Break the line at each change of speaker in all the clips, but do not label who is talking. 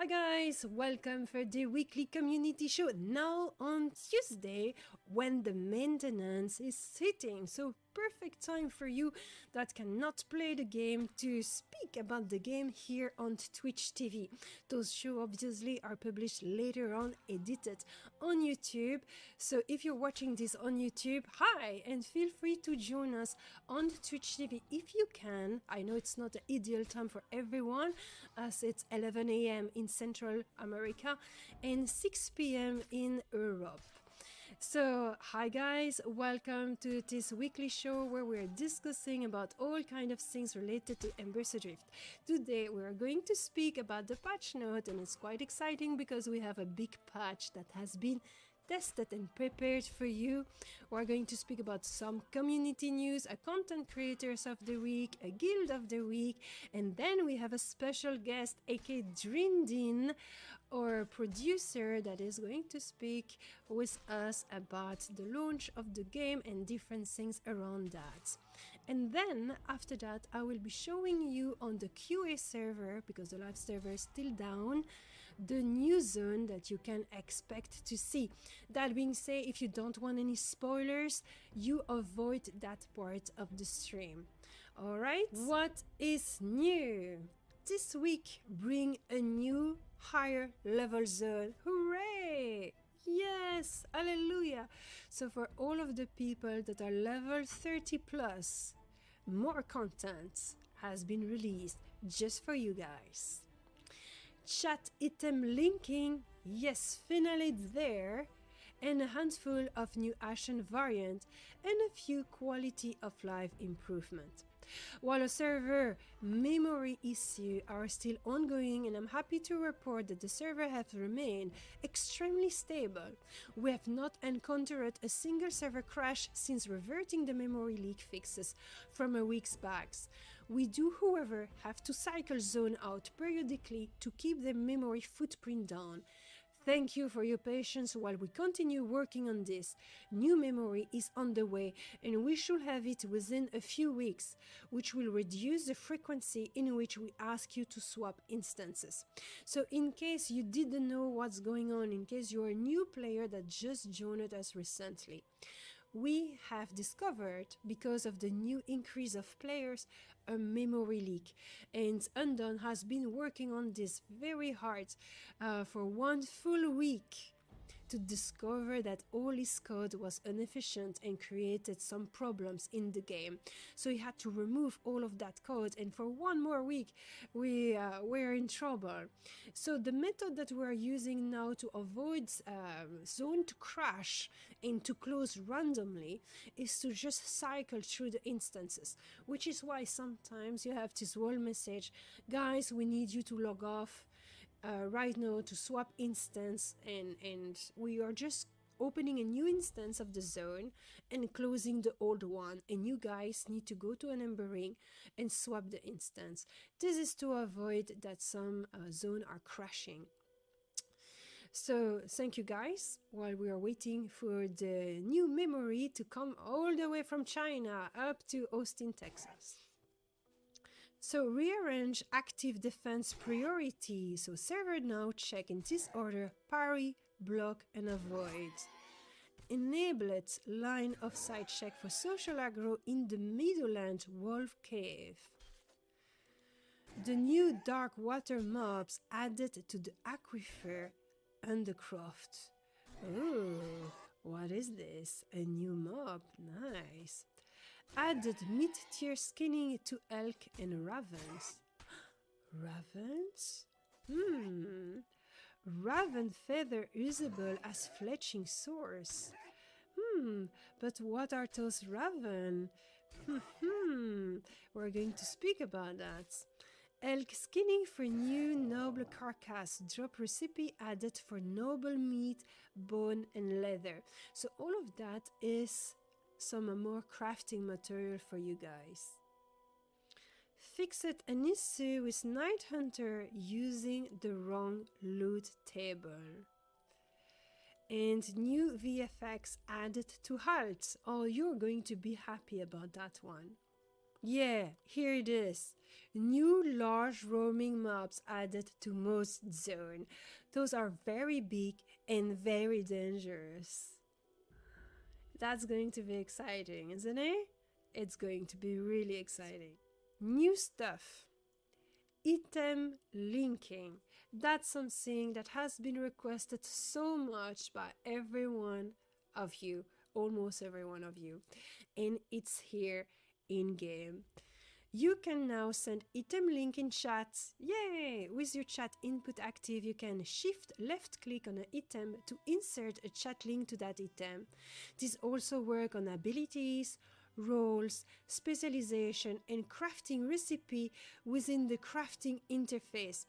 Hi guys, welcome for the weekly community show now on Tuesday when the maintenance is hitting. So perfect time for you that cannot play the game to speak about the game here on Twitch TV. Those shows obviously are published later on, edited on YouTube. So if you're watching this on YouTube, hi, and feel free to join us on Twitch TV if you can. I know it's not the ideal time for everyone as it's 11 a.m. in Central America and 6 p.m. in Europe. So, hi guys, welcome to this weekly show where we're discussing about all kind of things related to Embers Adrift. Today we're going to speak about the patch note, and it's quite exciting because we have a big patch that has been tested and prepared for you. We're going to speak about some community news, a content creators of the week, a guild of the week, and then we have a special guest, aka Drindin, our producer, that is going to speak with us about the launch of the game and different things around that. And then after that I will be showing you on the QA server, because the live server is still down, the new zone that you can expect to see. That being said, if you don't want any spoilers, you avoid that part of the stream. Alright, what is new? This week bring a new higher level zone. Hooray! Yes, hallelujah. So for all of the people that are level 30 plus, more content has been released just for you guys. Chat item linking, yes, finally there, and a handful of new Ashen variant and a few quality of life improvement. While a server memory issues are still ongoing, and I'm happy to report that the server has remained extremely stable. We have not encountered a single server crash since reverting the memory leak fixes from a week's back. We do, however, have to cycle zone out periodically to keep the memory footprint down. Thank you for your patience while we continue working on this. New memory is on the way and we should have it within a few weeks, which will reduce the frequency in which we ask you to swap instances. So in case you didn't know what's going on, in case you're a new player that just joined us recently, we have discovered, because of the new increase of players, a memory leak, and Undone has been working on this very hard for one full week to discover that all his code was inefficient and created some problems in the game. So he had to remove all of that code, and for one more week we were in trouble. So the method that we're using now to avoid zone to crash and to close randomly is to just cycle through the instances, which is why sometimes you have this wall message, guys, we need you to log off right now to swap instance, and we are just opening a new instance of the zone and closing the old one, and you guys need to go to an Ember ring and swap the instance. This is to avoid that some zone are crashing. So thank you guys while we are waiting for the new memory to come all the way from China up to Austin, Texas. So rearrange active defense priority. So server now check in this order: parry, block and avoid. Enabled line of sight check for social aggro in the Meadowland Wolf Cave. The new dark water mobs added to the aquifer Undercroft. Oh, what is this? A new mob, nice. Added mid-tier skinning to elk and ravens. Ravens? Raven feather usable as fletching swords. But what are those raven? We're going to speak about that. Elk skinning for new noble carcass. Drop recipe added for noble meat, bone and leather. So all of that is some more crafting material for you guys. Fixed an issue with Night Hunter using the wrong loot table. And new VFX added to Halt. Oh, you're going to be happy about that one. Yeah, here it is. New large roaming mobs added to most zone. Those are very big and very dangerous. That's going to be exciting, isn't it? It's going to be really exciting. New stuff. Item linking. That's something that has been requested so much by every one of you, almost every one of you, and it's here in game. You can now send item link in chat. Yay! With your chat input active, you can shift left click on an item to insert a chat link to that item. This also works on abilities, roles, specialization, and crafting recipe within the crafting interface.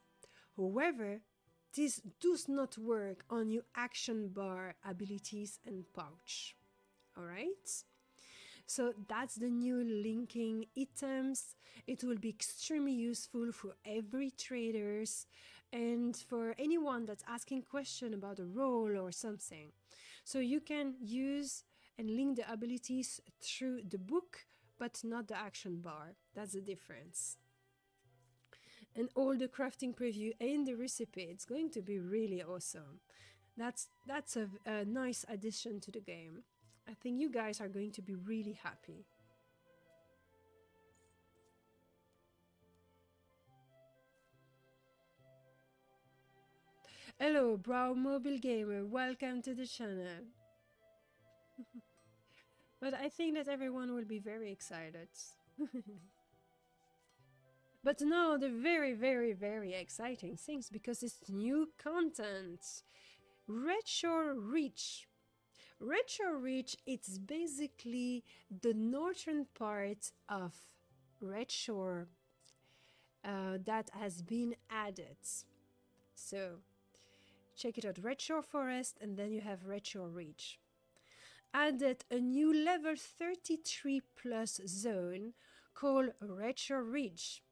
However, this does not work on your action bar abilities and pouch. Alright? So that's the new linking items. It will be extremely useful for every traders and for anyone that's asking question about a role or something. So you can use and link the abilities through the book, but not the action bar. That's the difference. And all the crafting preview and the recipe, it's going to be really awesome. That's a nice addition to the game. I think you guys are going to be really happy. Hello, Brow Mobile Gamer, welcome to the channel. But I think that everyone will be very excited. But now the very, very, very exciting things, because it's new content. Red Shore Reach. Red Shore Reach, it's basically the northern part of Red Shore that has been added. So check it out, Red Shore Forest, and then you have Red Shore Reach. Added a new level 33 plus zone called Red Shore Ridge.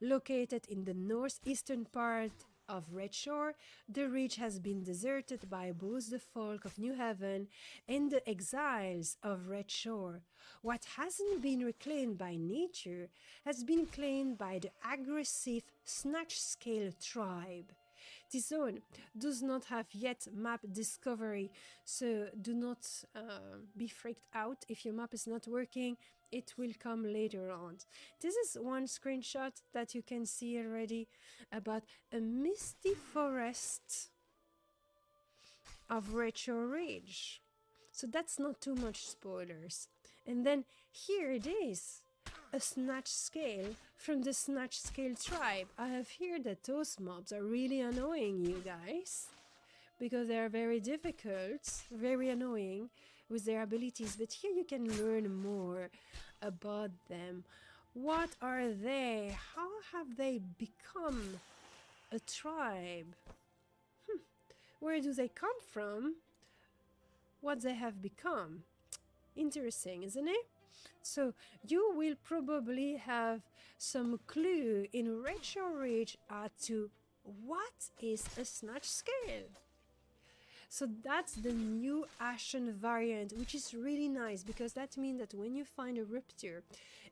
Located in the northeastern part of Red Shore, the ridge has been deserted by both the folk of New Haven and the exiles of Red Shore. What hasn't been reclaimed by nature has been claimed by the aggressive Snatch Scale tribe. This zone does not have yet map discovery, so do not be freaked out if your map is not working. It will come later on. This is one screenshot that you can see already about a misty forest of Red Shore Ridge. So that's not too much spoilers. And then here it is. A Snatch Scale from the Snatch Scale tribe. I have heard that those mobs are really annoying, you guys, because they are very difficult, very annoying with their abilities, but here you can learn more about them. What are they? How have they become a tribe? Where do they come from? What they have become? Interesting, isn't it? So you will probably have some clue in Red Shore Ridge as to what is a Snatch Scale. So that's the new Ashen variant, which is really nice, because that means that when you find a Rupture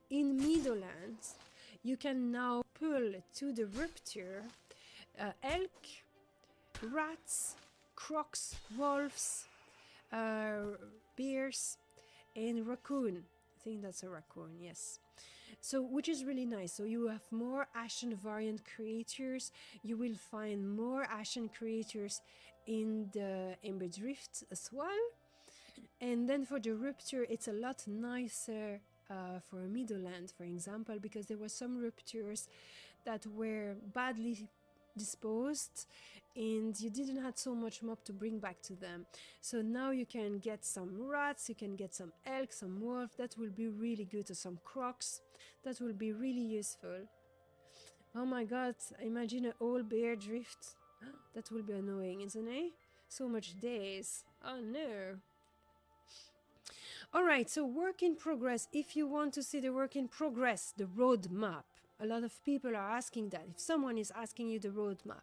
in Meadowlands, you can now pull to the Rupture elk, rats, crocs, wolves, bears, and raccoon. I think that's a raccoon, yes. So, which is really nice. So you have more Ashen variant creatures. You will find more Ashen creatures in the Embers Adrift as well. And then for the Rupture, it's a lot nicer for Meadowland, for example, because there were some Ruptures that were badly disposed and you didn't have so much mob to bring back to them. So now you can get some rats, you can get some elk, some wolf. That will be really good, or some crocs. That will be really useful. Oh my god, imagine an old bear drift. That will be annoying, isn't it? So much days. Oh no. Alright, so work in progress. If you want to see the work in progress, the roadmap. A lot of people are asking that. If someone is asking you the roadmap,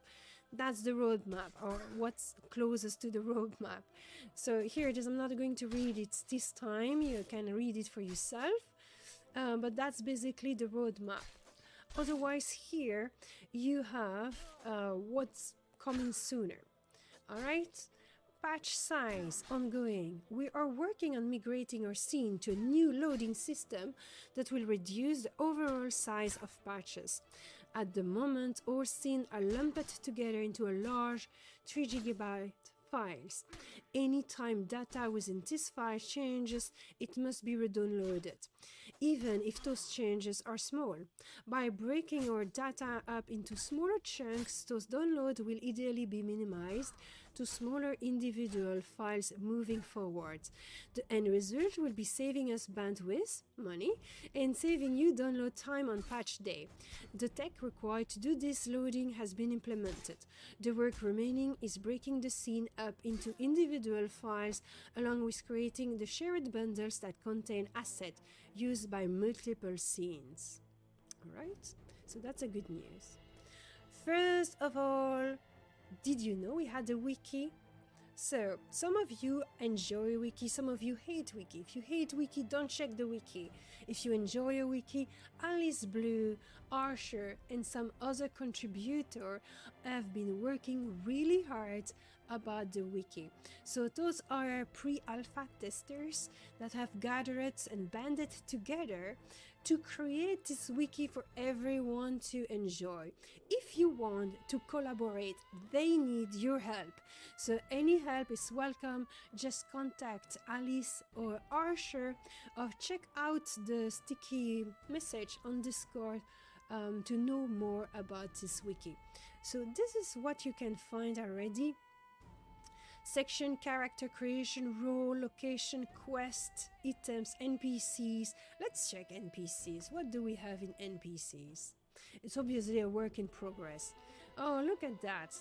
that's the roadmap, or what's closest to the roadmap. So here it is. I'm not going to read it this time. You can read it for yourself. But that's basically the roadmap. Otherwise, here you have what's coming sooner. All right? Patch size ongoing. We are working on migrating our scene to a new loading system that will reduce the overall size of patches. At the moment, all scenes are lumped together into a large 3 GB files. Anytime data within this file changes, it must be redownloaded, even if those changes are small. By breaking our data up into smaller chunks, those downloads will ideally be minimized to smaller individual files moving forward. The end result will be saving us bandwidth, money, and saving you download time on patch day. The tech required to do this loading has been implemented. The work remaining is breaking the scene up into individual files, along with creating the shared bundles that contain assets used by multiple scenes. Alright, so that's a good news. First of all, did you know we had a wiki? So, some of you enjoy wiki, some of you hate wiki. If you hate wiki, don't check the wiki. If you enjoy a wiki, Alice Blue, Archer, and some other contributor have been working really hard about the wiki. So those are pre-alpha testers that have gathered and banded together to create this wiki for everyone to enjoy. If you want to collaborate, they need your help. So any help is welcome. Just contact Alice or Archer, or check out the sticky message on Discord to know more about this wiki. So this is what you can find already. Section, character creation, role, location, quest, items, NPCs. Let's check NPCs. What do we have in NPCs? It's obviously a work in progress. Oh, look at that.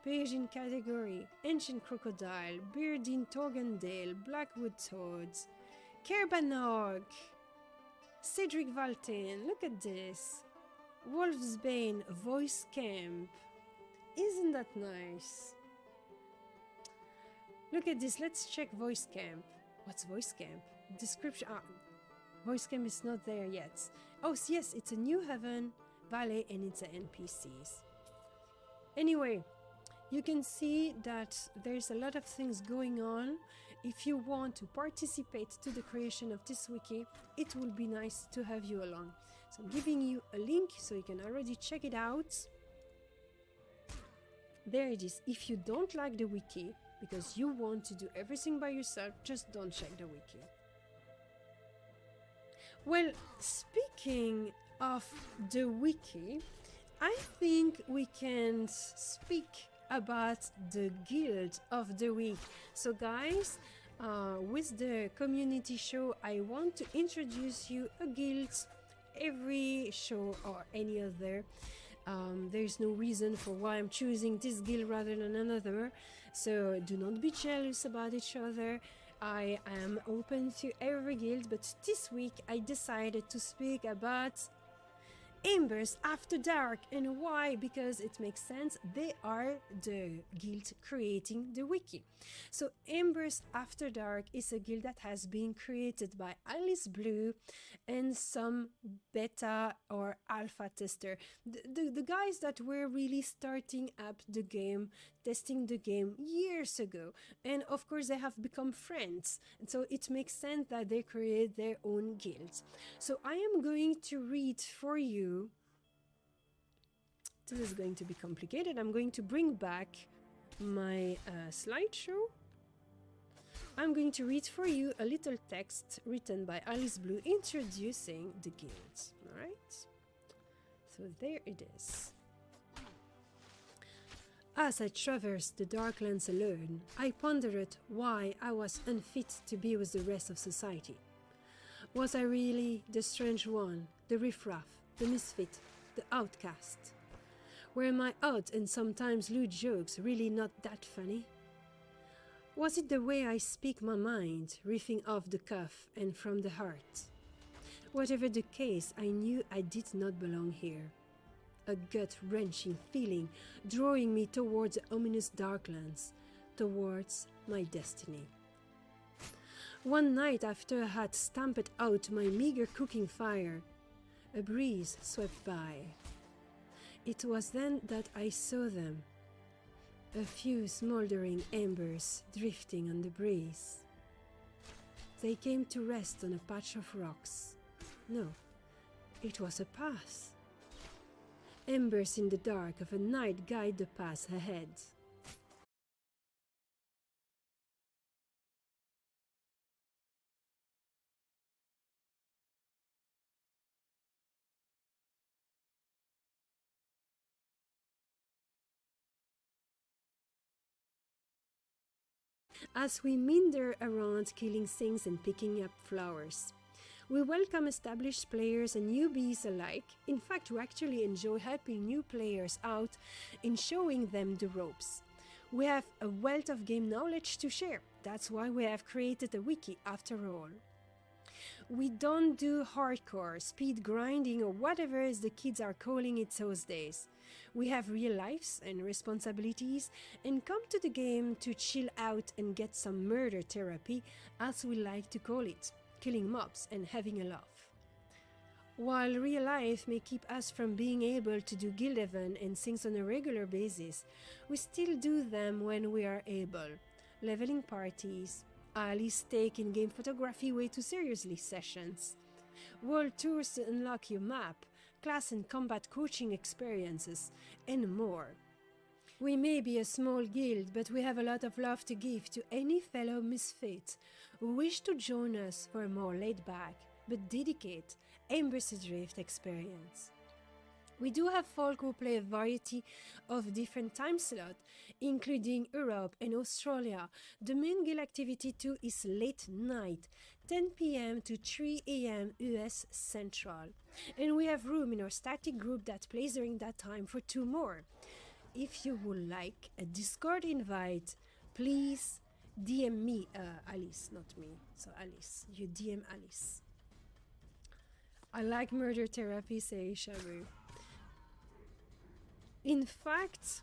Page in category, Ancient Crocodile, Beardin Torgendale, Blackwood Toads, Kerbanog, Cedric Valtin, look at this. Wolfsbane Voice Camp. Isn't that nice? Look at this, let's check Voice Camp. What's Voice Camp? Description. Voice Camp is not there yet. Oh, yes, it's a New Haven, Valley, and it's a NPCs. Anyway, you can see that there's a lot of things going on. If you want to participate to the creation of this wiki, it will be nice to have you along. So I'm giving you a link so you can already check it out. There it is. If you don't like the wiki, because you want to do everything by yourself, just don't check the wiki. Well, speaking of the wiki, I think we can speak about the guild of the week. So guys, with the community show, I want to introduce you a guild every show or any other. There's no reason for why I'm choosing this guild rather than another, so do not be jealous about each other. I am open to every guild, but this week I decided to speak about Embers After Dark. And why? Because it makes sense. They are the guild creating the wiki. So Embers After Dark is a guild that has been created by Alice Blue and some beta or alpha tester. The guys that were really starting up the game, testing the game years ago. And of course they have become friends. And so it makes sense that they create their own guilds. So I am going to read for you. This is going to be complicated. I'm going to bring back my slideshow. I'm going to read for you a little text written by Alice Blue introducing the guilds. Alright? So there it is. As I traversed the Darklands alone, I pondered why I was unfit to be with the rest of society. Was I really the strange one, the riffraff, the misfit, the outcast? Were my odd and sometimes lewd jokes really not that funny? Was it the way I speak my mind, riffing off the cuff and from the heart? Whatever the case, I knew I did not belong here. A gut-wrenching feeling drawing me towards the ominous Darklands, towards my destiny. One night after I had stamped out my meager cooking fire, A breeze swept by. It was then that I saw them. A few smoldering embers drifting on the breeze. They came to rest on a patch of rocks. No, it was a path. Embers in the dark of a night guide the path ahead. As we meander around killing things and picking up flowers. We welcome established players and newbies alike. In fact, we actually enjoy helping new players out in showing them the ropes. We have a wealth of game knowledge to share. That's why we have created a wiki after all. We don't do hardcore, speed grinding, or whatever as the kids are calling it those days. We have real lives and responsibilities and come to the game to chill out and get some murder therapy, as we like to call it, killing mobs and having a laugh. While real life may keep us from being able to do guild events and things on a regular basis, we still do them when we are able. Leveling parties, Ali's take in-game photography way too seriously sessions, world tours to unlock your map, class and combat coaching experiences, and more. We may be a small guild, but we have a lot of love to give to any fellow misfit who wish to join us for a more laid-back but dedicated Embers Adrift experience. We do have folk who play a variety of different time slots, including Europe and Australia. The main guild activity too is late night, 10 p.m. to 3 a.m. US Central. And we have room in our static group that plays during that time for 2 more. If you would like a Discord invite, please DM me, Alice, not me. So Alice, you DM Alice. I like murder therapy, say Shabu. In fact,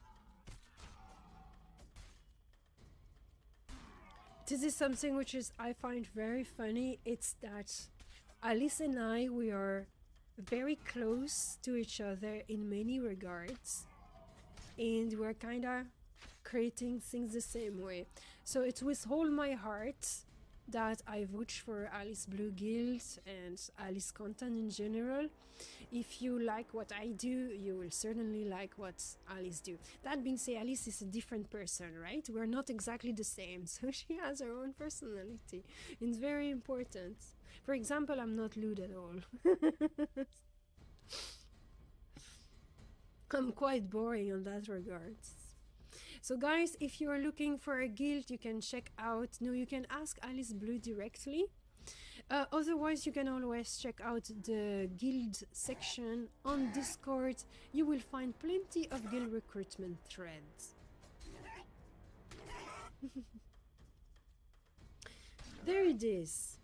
this is something which is I find very funny. It's that Alice and I, we are very close to each other in many regards, and we're kind of creating things the same way. So it's with all my heart that I vote for Alice Blue Guild and Alice content in general. If you like what I do, you will certainly like what Alice do. That being said, Alice is a different person, right? We're not exactly the same, so she has her own personality. It's very important. For example, I'm not lewd at all. I'm quite boring on that regard. So guys, if you are looking for a guild, you can check out, no, you can ask Alice Blue directly. Otherwise, you can always check out the guild section on Discord. You will find plenty of guild recruitment threads. There it is.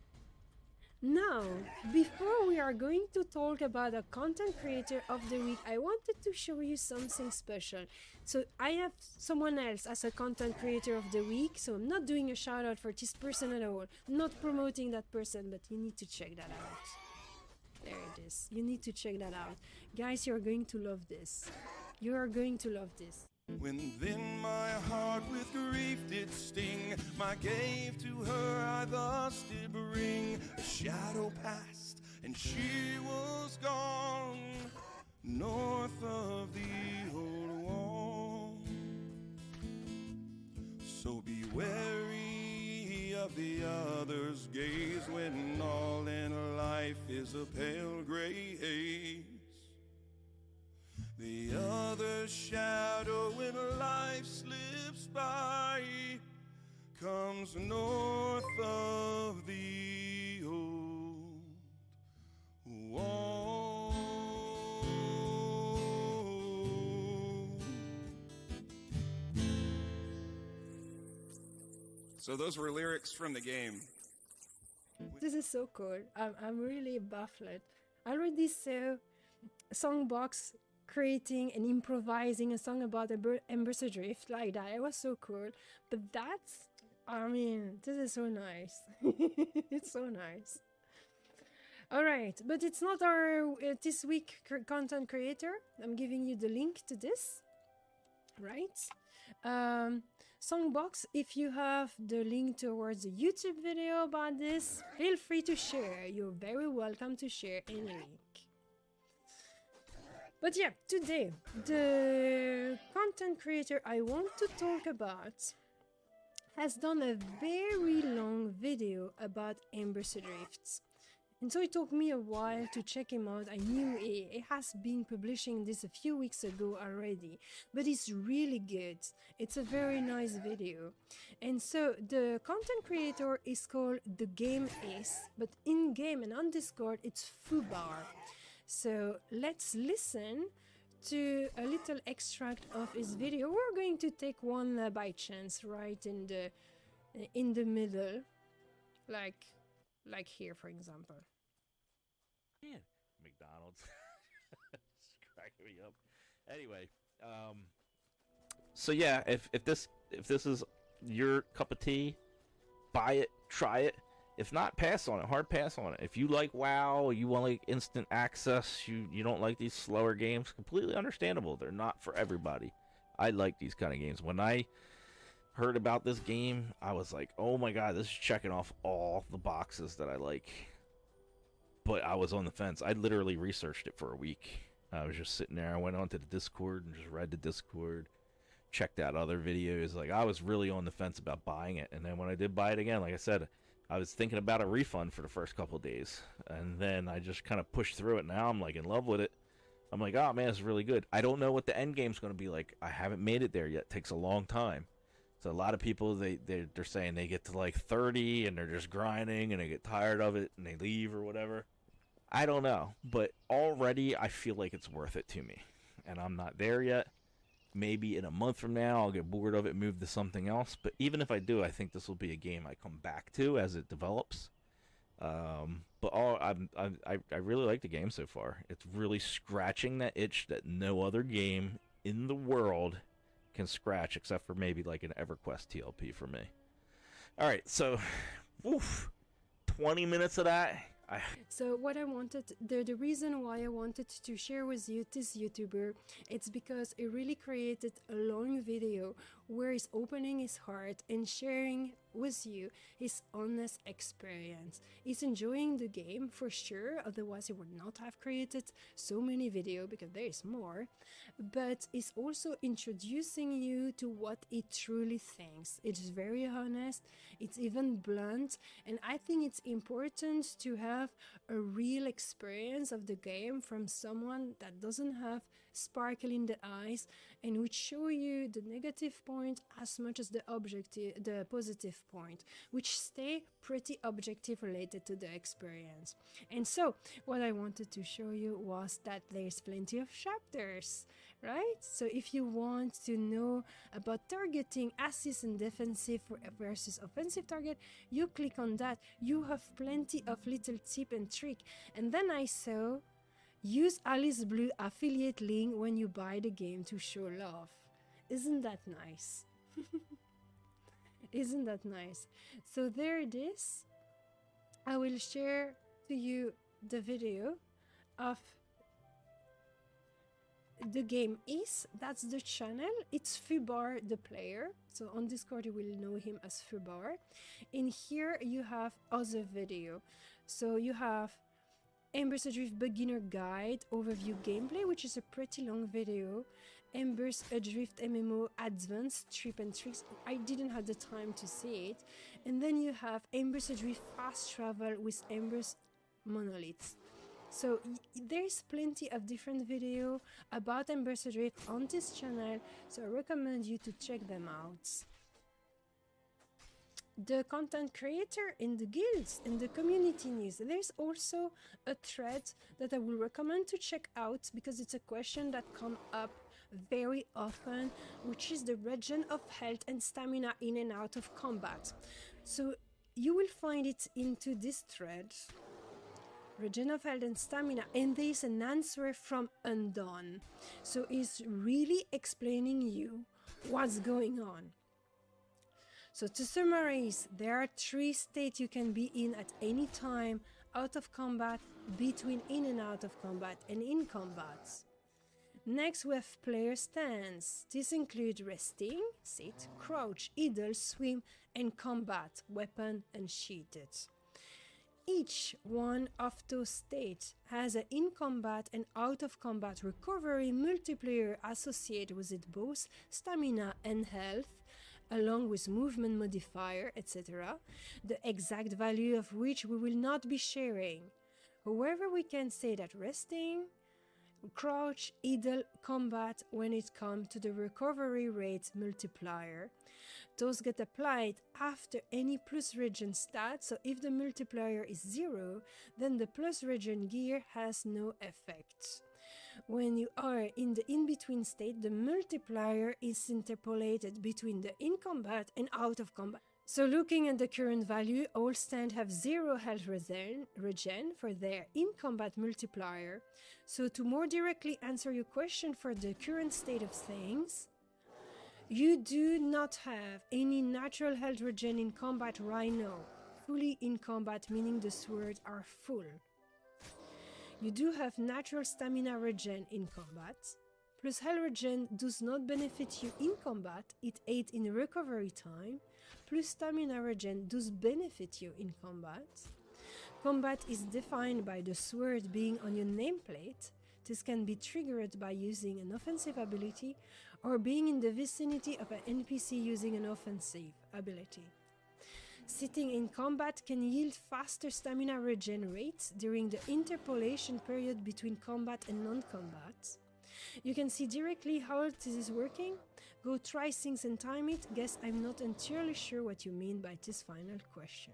Now, before we are going to talk about a content creator of the week, I wanted to show you something special. So I have someone else as a content creator of the week, so I'm not doing a shout out for this person at all. I'm not promoting that person, but you need to check that out. There it is. You need to check that out. Guys, you're going to love this. You are going to love this.
When then my heart with grief did sting, my gave to her I thus did bring. A shadow passed and she was gone, north of the old wall. So be wary of the other's gaze when all in life is a pale gray haze. The other shadow when life slips by comes north of the old wall. So those were lyrics from the game.
This is so cool. I'm really baffled. I already saw Songbox creating and improvising a song about Embers Adrift like that. It was so cool. But that's, I mean, this is so nice. It's so nice. All right, but it's not our this week content creator. I'm giving you the link to this, right? Songbox, if you have the link towards the YouTube video about this, feel free to share. You're very welcome to share any link. But yeah, today, the content creator I want to talk about has done a very long video about Embers Adrift. And so it took me a while to check him out. I knew he has been publishing this a few weeks ago already, but it's really good. It's a very nice video. And so the content creator is called The Game Ace, but in game and on Discord it's Fubar. So let's listen to a little extract of his video. We're going to take one by chance, right in the middle, like here, for example.
Man, McDonald's. It's cracking me up. Anyway, so yeah, if this is your cup of tea, buy it, try it. If not, pass on it. Hard pass on it. If you like WoW, you want like instant access, you don't like these slower games, completely understandable. They're not for everybody. I like these kind of games. When I heard about this game, I was like, oh my god, this is checking off all the boxes that I like. But I was on the fence. I literally researched it for a week. I was just sitting there. I went onto the Discord and just read the Discord, checked out other videos. Like, I was really on the fence about buying it. And then when I did buy it again, like I said, I was thinking about a refund for the first couple of days. And then I just kind of pushed through it. Now I'm like in love with it. I'm like, oh man, it's really good. I don't know what the end game's going to be like. I haven't made it there yet. It takes a long time. So a lot of people, they're saying they get to like 30 and they're just grinding and they get tired of it and they leave or whatever. I don't know, but already I feel like it's worth it to me. And I'm not there yet. Maybe in a month from now I'll get bored of it and move to something else. But even if I do, I think this will be a game I come back to as it develops. But I really like the game so far. It's really scratching that itch that no other game in the world can scratch, except for maybe like an EverQuest TLP for me. All right, so, 20 minutes of that.
So what I wanted, the reason why I wanted to share with you this YouTuber, it's because he really created a long video where he's opening his heart and sharing with you his honest experience. He's enjoying the game for sure, otherwise he would not have created so many videos, because there is more, but he's also introducing you to what he truly thinks. It's very honest, it's even blunt, and I think it's important to have a real experience of the game from someone that doesn't have sparkle in the eyes and would show you the negative point as much as the positive point, which stay pretty objective related to the experience. And so what I wanted to show you was that there's plenty of chapters, right? So if you want to know about targeting assist and defensive versus offensive target, you click on that. You have plenty of little tip and trick. And then I saw use Alice Blue affiliate link when you buy the game to show love. Isn't that nice? Isn't that nice? So there it is. I will share to you the video of the game is, that's the channel, it's Fubar the player, so on Discord you will know him as Fubar. In here you have other video, so you have Embers Adrift beginner guide overview gameplay, which is a pretty long video, Embers Adrift MMO advanced trip and tricks, I didn't have the time to see it, and then you have Embers Adrift fast travel with Embers monoliths. So there's plenty of different video about Embers Adrift on this channel, so I recommend you to check them out. The content creator in the guilds, in the community news, there's also a thread that I will recommend to check out, because it's a question that comes up very often, which is the regen of health and stamina in and out of combat. So you will find it into this thread, regen of health and stamina, and there is an answer from Undone. So it's really explaining you what's going on. So to summarize, there are 3 states you can be in at any time out of combat, between in and out of combat, and in combat. Next, we have player stance. This includes resting, sit, crouch, idle, swim, and combat, weapon, and shielded. Each one of those states has an in combat and out of combat recovery multiplier associated with it, both stamina and health, along with movement modifier, etc., the exact value of which we will not be sharing. However, we can say that resting, crouch, idle, combat when it comes to the recovery rate multiplier. Those get applied after any plus regen stat, so if the multiplier is 0, then the plus regen gear has no effect. When you are in the in-between state, the multiplier is interpolated between the in combat and out of combat. So looking at the current value, all stand have 0 health regen for their in-combat multiplier. So to more directly answer your question for the current state of things, you do not have any natural health regen in combat right now. Fully in combat, meaning the swords are full. You do have natural stamina regen in combat. Plus health regen does not benefit you in combat, it aids in recovery time. Plus stamina regen does benefit you in combat. Combat is defined by the sword being on your nameplate. This can be triggered by using an offensive ability or being in the vicinity of an NPC using an offensive ability. Sitting in combat can yield faster stamina regen rates during the interpolation period between combat and non-combat. You can see directly how this is working. Go try things and time it. Guess I'm not entirely sure what you mean by this final question.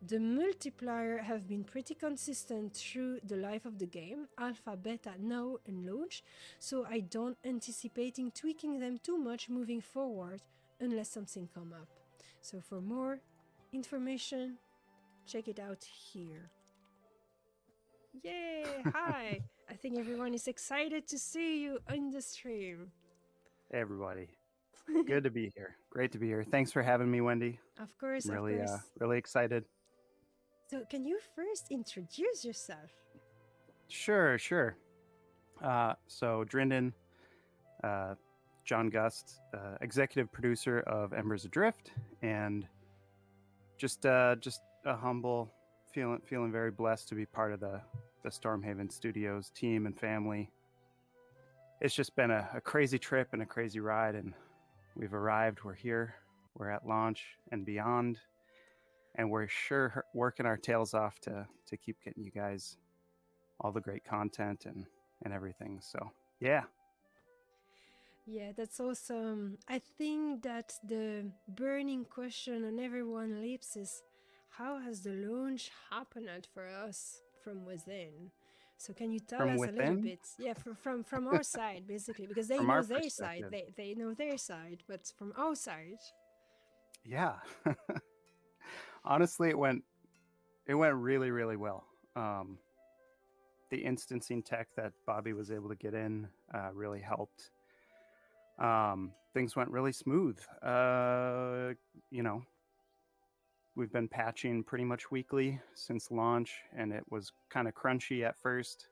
The multiplier have been pretty consistent through the life of the game, alpha, beta, now and launch, so I don't anticipating tweaking them too much moving forward unless something come up. So for more information, check it out here. Yay! Hi! I think everyone is excited to see you on the stream.
Hey everybody. Good to be here. Great to be here. Thanks for having me, Wendy.
Of course,
I'm
of course.
really excited.
So can you first introduce yourself?
Sure. So Drinden, John Gust, executive producer of Embers Adrift, and just a humble, feeling very blessed to be part of the Stormhaven Studios team and family. It's just been a crazy trip and a crazy ride, and we've arrived. We're here. We're at launch and beyond, and we're sure working our tails off to keep getting you guys all the great content and everything. So yeah.
Yeah, that's awesome. I think that the burning question on everyone's lips is, how has the launch happened for us from within? So can you tell us a little bit? Yeah, from our side, basically, because they know their side. They know their side, but from our side.
Yeah. Honestly, it went really, really well. The instancing tech that Bobby was able to get in really helped. Things went really smooth. We've been patching pretty much weekly since launch, and it was kind of crunchy at first.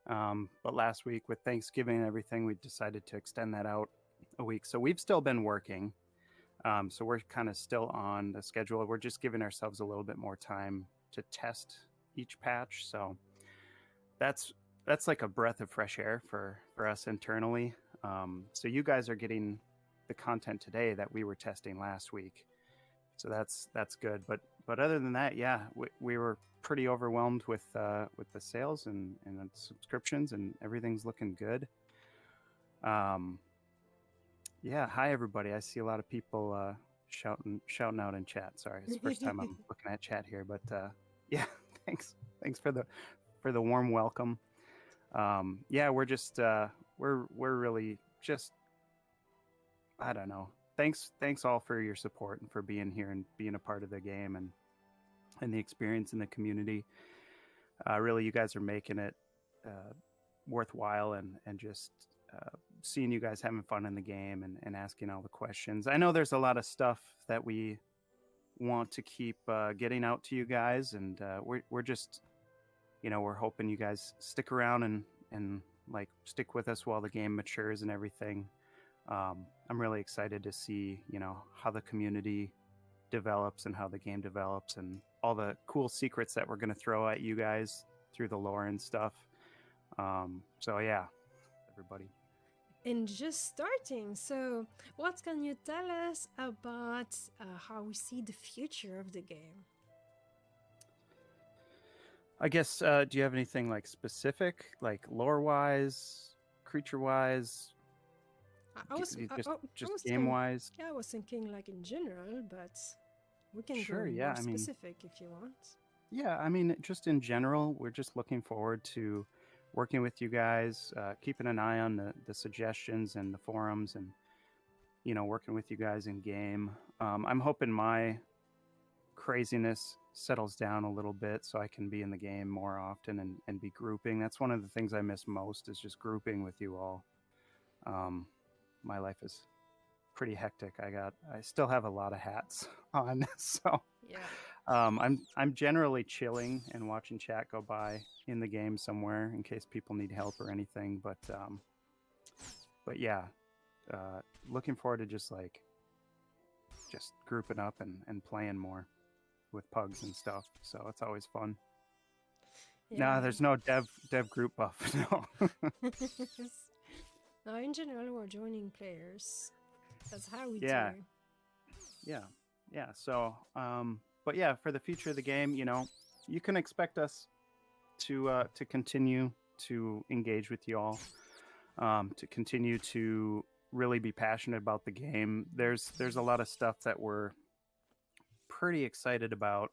But last week with Thanksgiving and everything, we decided to extend that out a week. So we've still been working. So we're kind of still on the schedule. We're just giving ourselves a little bit more time to test each patch. So that's like a breath of fresh air for us internally. So you guys are getting the content today that we were testing last week. So that's good. But other than that, yeah, we were pretty overwhelmed with the sales and the subscriptions, and everything's looking good. Yeah, hi everybody. I see a lot of people shouting out in chat. Sorry, it's the first time I'm looking at chat here, but yeah, thanks for the warm welcome. Yeah, we're just we're really just, I don't know. Thanks all for your support and for being here and being a part of the game and the experience in the community. Really, you guys are making it worthwhile, and just seeing you guys having fun in the game and asking all the questions. I know there's a lot of stuff that we want to keep getting out to you guys, and we're just, we're hoping you guys stick around and like stick with us while the game matures and everything. I'm really excited to see, how the community develops and how the game develops and all the cool secrets that we're going to throw at you guys through the lore and stuff. So yeah, everybody.
And just starting, so what can you tell us about how we see the future of the game?
I guess, do you have anything like specific, like lore-wise, creature-wise,
I was
just game-wise?
Yeah, I was thinking like in general, but we can
Sure,
go
yeah,
more
I mean-
specific if you want.
Yeah, I mean, just in general, we're just looking forward to working with you guys, keeping an eye on the suggestions and the forums, and working with you guys in game. I'm hoping my craziness settles down a little bit so I can be in the game more often and be grouping. That's one of the things I miss most, is just grouping with you all. My life is pretty hectic. I still have a lot of hats on, so
Yeah.
I'm generally chilling and watching chat go by in the game somewhere in case people need help or anything. But yeah, looking forward to just grouping up and playing more with pugs and stuff. So it's always fun.
Yeah.
No, there's no dev group buff. No.
No, in general, we're joining players. That's how we
Yeah.
do.
Yeah. So, but yeah, for the future of the game, you can expect us to continue to engage with you all, to continue to really be passionate about the game. There's a lot of stuff that we're pretty excited about,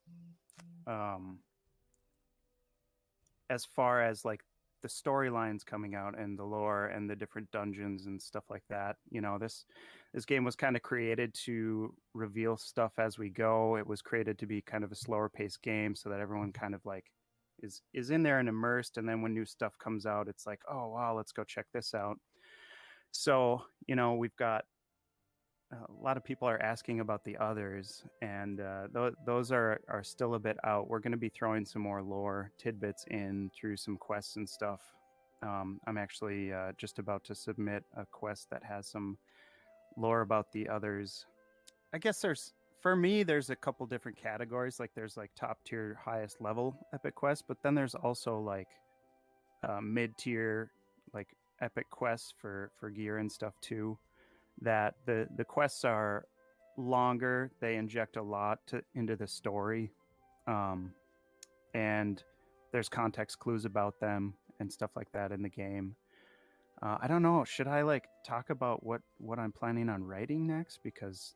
as far as like the storylines coming out and the lore and the different dungeons and stuff like that. This game was kind of created to reveal stuff as we go. It was created to be kind of a slower paced game so that everyone kind of like is in there and immersed, and then when new stuff comes out, it's like, oh wow, let's go check this out. So we've got a lot of people are asking about the others, and those are still a bit out. We're going to be throwing some more lore tidbits in through some quests and stuff. I'm actually just about to submit a quest that has some lore about the others. I guess there's a couple different categories. Like there's like top tier, highest level epic quests, but then there's also like mid tier, like epic quests for gear and stuff too. That the quests are longer, they inject a lot into the story, and there's context clues about them and stuff like that in the game. I don't know, should I like talk about what I'm planning on writing next, because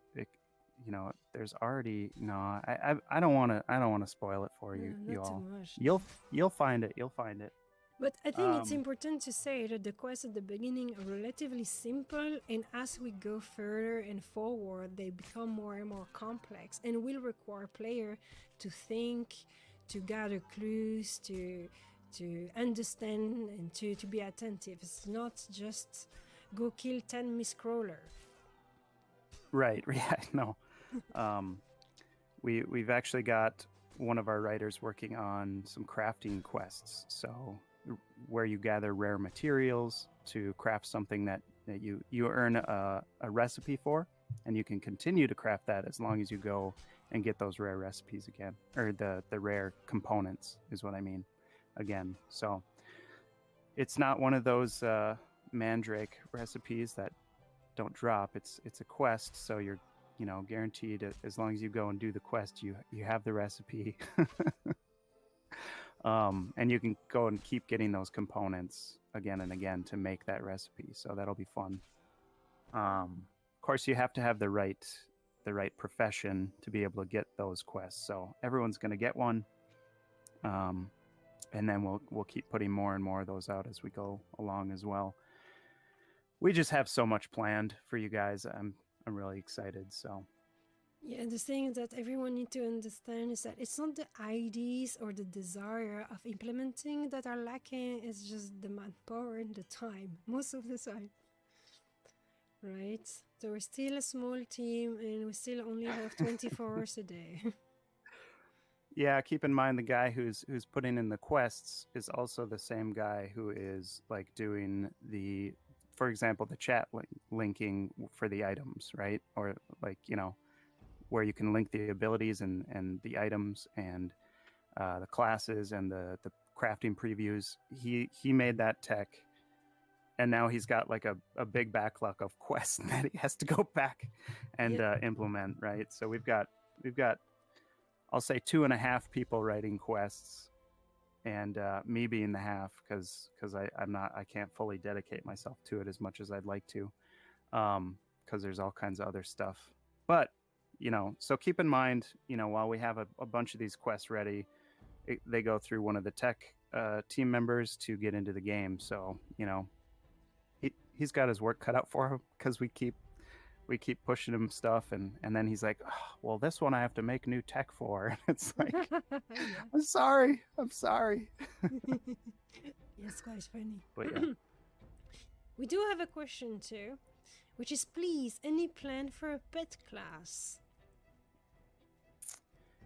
there's already I don't want to spoil it for you,
Not
you all.
too much.
You'll find it.
But I think it's important to say that the quests at the beginning are relatively simple, and as we go further and forward, they become more and more complex and will require player to think, to gather clues, to understand, and to be attentive. It's not just go kill 10 miscrawler.
Right. Yeah. No. We've actually got one of our writers working on some crafting quests. So where you gather rare materials to craft something that you earn a recipe for, and you can continue to craft that as long as you go and get those rare recipes again, or the rare components is what I mean again. So it's not one of those mandrake recipes that don't drop. It's a quest, so you're guaranteed, as long as you go and do the quest, you have the recipe. And you can go and keep getting those components again and again to make that recipe. So that'll be fun. Of course, you have to have the right profession to be able to get those quests. So everyone's going to get one. And then we'll keep putting more and more of those out as we go along as well. We just have so much planned for you guys. I'm really excited. So.
Yeah, the thing that everyone need to understand is that it's not the ideas or the desire of implementing that are lacking, it's just the manpower and the time, most of the time. right? So we're still a small team and we still only have 24 hours a day.
Yeah, keep in mind the guy who's putting in the quests is also the same guy who is like doing the, for example, the chat linking for the items, right? Or like, you know, where you can link the abilities and the items and the classes and the crafting previews. He made that tech, and now he's got like a big backlog of quests that he has to go back and
Yep.
implement, right? So we've got I'll say 2.5 people writing quests, and me being the half because I can't fully dedicate myself to it as much as I'd like to, because there's all kinds of other stuff. But you know, so keep in mind, you know, while we have a bunch of these quests ready, they go through one of the tech team members to get into the game. So you know, he's got his work cut out for him because we keep pushing him stuff, and then he's like, oh, well, this one I have to make new tech for. It's like,
Yeah.
I'm sorry.
Yes, quite funny.
But yeah.
We do have a question too, which is, please, any plan for a pet class?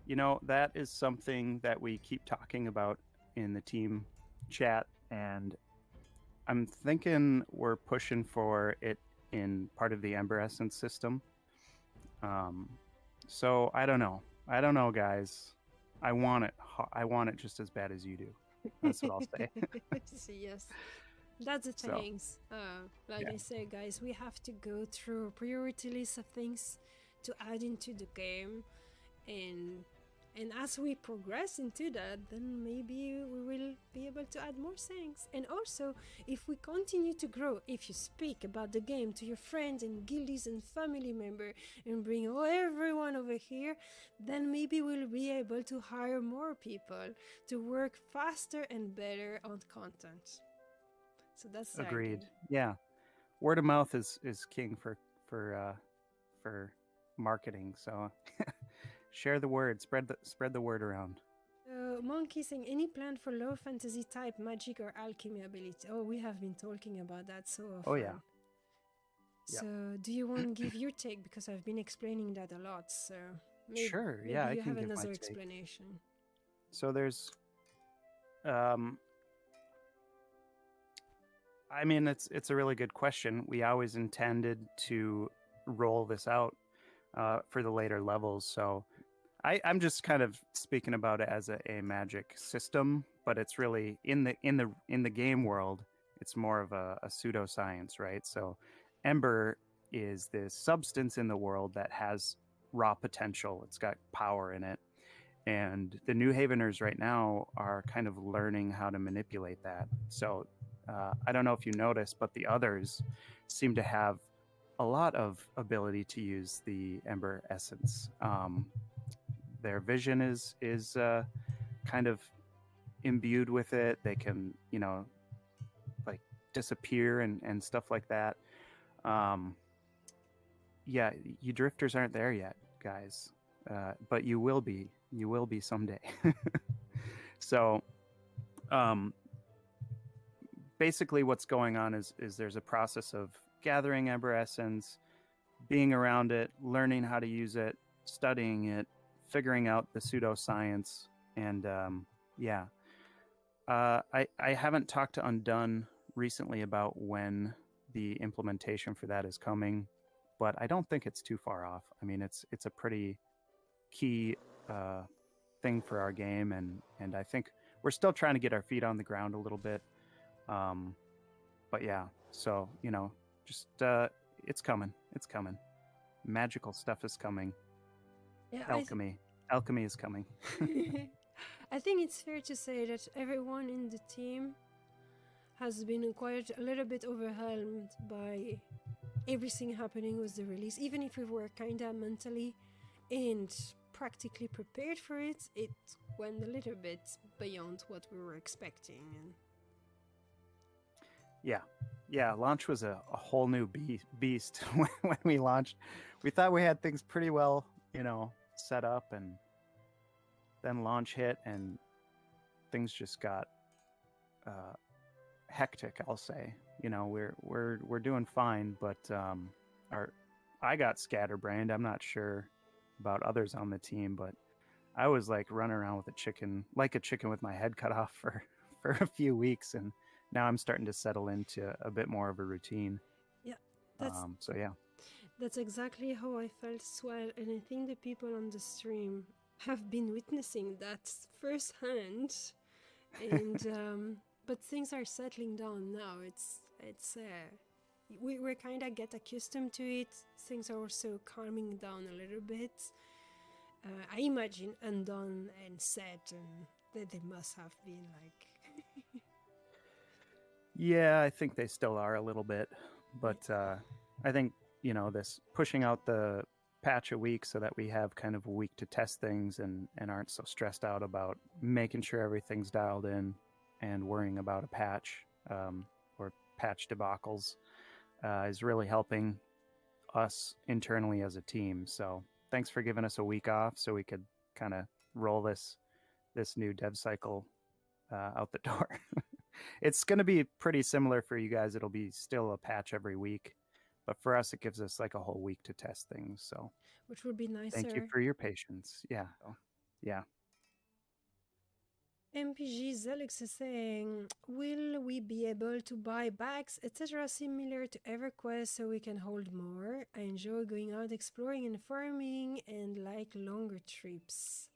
You know, that is something that we keep talking about in the team chat, and I'm thinking we're pushing for it in part of the Ember Essence system. So I don't know, guys. I want it just as bad as you do. That's what I'll say.
Yes, that's the
So,
things. Like
yeah.
I say, guys, we have to go through a priority list of things to add into the game, and as we progress into that, then maybe we will be able to add more things. And also, if we continue to grow, if you speak about the game to your friends and guildies and family member and bring everyone over here, then maybe we'll be able to hire more people to work faster and better on content. So that's the
Agreed.
idea.
Yeah. Word of mouth is king for marketing. So share the word, spread the word around.
Monkey saying, any plan for low fantasy type magic or alchemy ability? Oh, we have been talking about that so often.
Oh yeah. Yep.
So, do you want to give your take? Because I've been explaining that a lot. So,
Sure.
maybe
Yeah, I
you
can
have
give my
another
take.
explanation.
So there's I mean, it's a really good question. We always intended to roll this out for the later levels. So I'm just kind of speaking about it as a magic system, but it's really in the game world. It's more of a pseudoscience, right? So Ember is this substance in the world that has raw potential. It's got power in it. And the New Haveners right now are kind of learning how to manipulate that. So I don't know if you noticed, but the others seem to have a lot of ability to use the Ember essence. Their vision is kind of imbued with it. They can, you know, like disappear and stuff like that. Yeah, you drifters aren't there yet, guys, but you will be. You will be someday. So, basically, what's going on is there's a process of gathering Ember essence, being around it, learning how to use it, studying it, figuring out the pseudoscience, and yeah. I haven't talked to Undone recently about when the implementation for that is coming, but I don't think it's too far off. I mean, it's a pretty key thing for our game, and I think we're still trying to get our feet on the ground a little bit. But yeah, so you know, just it's coming. It's coming. Magical stuff is coming.
Yeah,
Alchemy is coming.
I think it's fair to say that everyone in the team has been quite a little bit overwhelmed by everything happening with the release. Even if we were kinda mentally and practically prepared for it, it went a little bit beyond what we were expecting. And
Yeah, launch was a whole new beast when we launched. We thought we had things pretty well, you know, set up, and then launch hit and things just got hectic, I'll say. You know, we're doing fine, but I got scatterbrained. I'm not sure about others on the team, but I was like running around with a chicken with my head cut off for a few weeks, and now I'm starting to settle into a bit more of a routine.
Yeah, that's
So yeah.
that's exactly how I felt as well, and I think the people on the stream have been witnessing that firsthand. And but things are settling down now. We're kind of get accustomed to it. Things are also calming down a little bit. I imagine Undone and Set, and they must have been like.
Yeah, I think they still are a little bit, but I think this pushing out the patch a week so that we have kind of a week to test things and aren't so stressed out about making sure everything's dialed in and worrying about a patch or patch debacles is really helping us internally as a team. So thanks for giving us a week off so we could kind of roll this new dev cycle out the door. It's going to be pretty similar for you guys. It'll be still a patch every week, but for us, it gives us like a whole week to test things. So,
which would be nicer.
Thank you for your patience. Yeah. Yeah.
MPG Zelix is saying, will we be able to buy bags, etc., similar to EverQuest so we can hold more? I enjoy going out exploring and farming and like longer trips.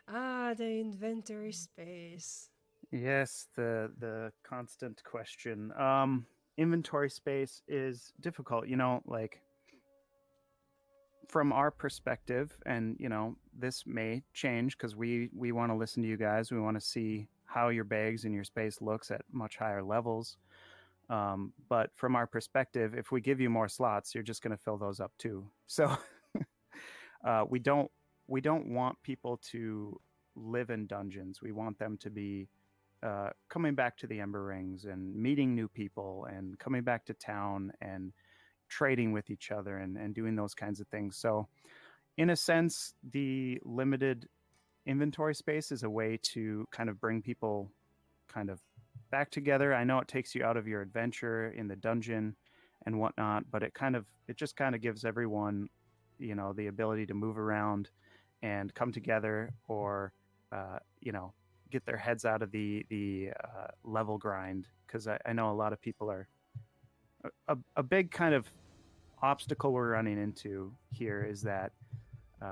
The inventory space.
Yes, the constant question. Inventory space is difficult, like from our perspective, and this may change because we want to listen to you guys. We want to see how your bags and your space looks at much higher levels. But from our perspective, if we give you more slots, you're just going to fill those up too. So we don't want people to live in dungeons. We want them to be coming back to the Ember Rings and meeting new people and coming back to town and trading with each other and doing those kinds of things. So in a sense, the limited inventory space is a way to kind of bring people kind of back together. I know it takes you out of your adventure in the dungeon and whatnot, but it just kind of gives everyone, the ability to move around and come together, or get their heads out of the level grind, because I know a lot of people are a big kind of obstacle we're running into here is that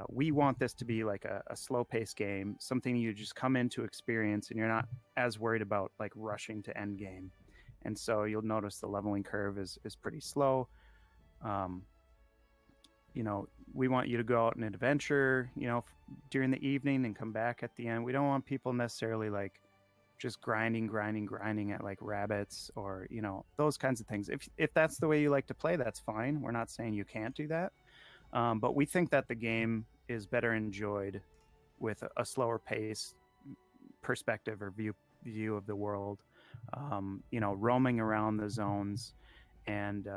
we want this to be like a slow paced game, something you just come in to experience, and you're not as worried about like rushing to end game. And so you'll notice the leveling curve is pretty slow. We want you to go out and adventure, during the evening and come back at the end. We don't want people necessarily like just grinding at like rabbits or, those kinds of things. If that's the way you like to play, that's fine. We're not saying you can't do that. But we think that the game is better enjoyed with a slower pace perspective or view of the world, roaming around the zones and,